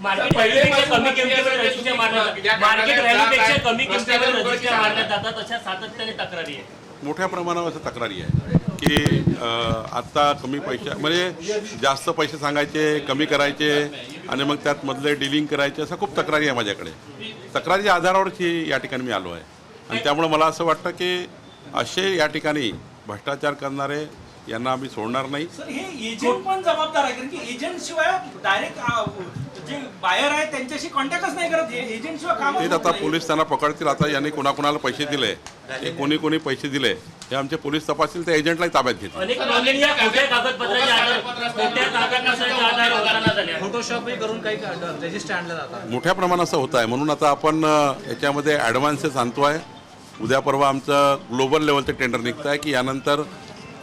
Market व्हॅल्यूपेक्षा कमी किमतीवर register मारण्यात जातात अशा सातत्याने तक्रारी आहे. मोठ्या प्रमाणावर असं तक्रारी आहे की आत्ता कमी पैसे म्हणजे जास्त पैसे सांगायचे, कमी करायचे आणि मग त्यात मधले डिलिंग करायचे, असं खूप तक्रारी आहे माझ्याकडे. तक्रारीच्या आधारावरच या ठिकाणी मी आलो आहे आणि त्यामुळे मला असं वाटतं की असे या ठिकाणी भ्रष्टाचार करणारे यांना आम्ही सोडणार नाही. सर, हे एजंट पण जबाबदार आहे, कारण की एजंट शिवाय डायरेक्ट जे बायर आहे त्यांच्याशी कॉन्टॅक्टच नाही करत. एजंट शिवाय काम तेच आता पोलीस त्यांना पकडतील. आता यांनी कोणाकोणाला पैसे दिले, हे कोणी पैसे दिले हे आमचे पोलीस तपासतील, त्या एजंटलाही ताब्यात घेतील. अनेक नोंदणी खोट्या कागदपत्राच्या आधारे होताना झाल्या. फोटोशॉपही करून काही रजिस्टर आणलं जातात. मोठ्या प्रमाणात असं होत आहे. म्हणून आता आपण याच्यामध्ये ॲडव्हान्सेस आणतो आहे. उद्या परवा आमचं ग्लोबल लेवलचं टेंडर निघतं आहे की यानंतर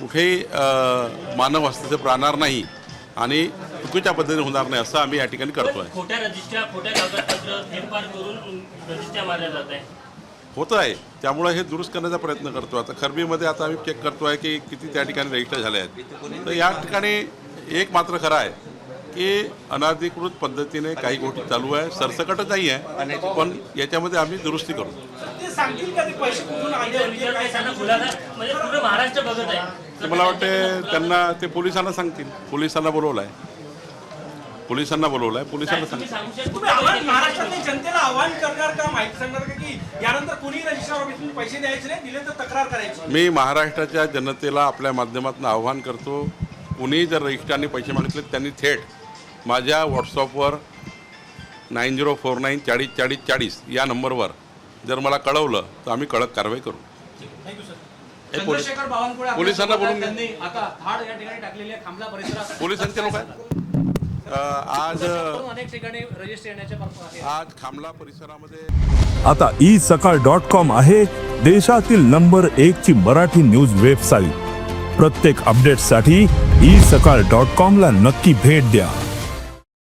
कुठेही मानव हस्तक्षेप राहणार नाही आणि चुकीच्या पद्धतीने होणार नाही, असं आम्ही या ठिकाणी करतो आहे. खोट्या कागदपत्र फेरफार करून रजिस्टर मारल्या जात आहे. होतं आहे, त्यामुळे हे दुरुस्त करण्याचा प्रयत्न करतो. आता खरबीमध्ये आता आम्ही चेक करतो आहे की किती त्या ठिकाणी रजिस्टर झाले आहेत. तर या ठिकाणी एक मात्र खरं आहे की अनधिकृत पद्धतीने काही गोष्टी चालू आहे. सरसकटच नाही आहे, पण याच्यामध्ये आम्ही दुरुस्ती करू. ते सांगतील का ते पैसे कुठून आले, म्हणजे पूर्ण महाराष्ट्र बघत आहे. मला वाटते त्यांना ते पोलिसांना सांगतील. पोलिसांना बोलवलं आहे, पोलिसांना सांगतील. तुम्ही आव्हान महाराष्ट्रातल्या जनतेला आव्हान करणार का, माहिती सांगणार का की यानंतर कुणी रजिस्टर ऑफिसमध्ये पैसे द्यायचे नाही, दिले तर तक्रार करायची? मी महाराष्ट्राच्या जनतेला आपल्या माध्यमातून आव्हान करतो, कुणी जर रजिस्ट्रारने पैसे मागितले त्यांनी थेट माझ्या व्हॉट्सअपवर 9049 40 40 40 या नंबरवर जर मला कळवलं तर आम्ही कडक कारवाई करू. चंद्रशेखर बावनकुळे पोलिसांना बोलून त्यांनी आता धाड या ठिकाणी टाकलेली आहे खामला परिसरात. पोलिसांचे लोक आहेत. आज अनेक ठिकाणी रजिस्टर येण्याचे आज खामला परिसरामध्ये आता isakal.com आहे देशातील नंबर 1 ची मराठी न्यूज वेबसाईट. प्रत्येक अपडेटसाठी isakal.com ला नक्की भेट द्या.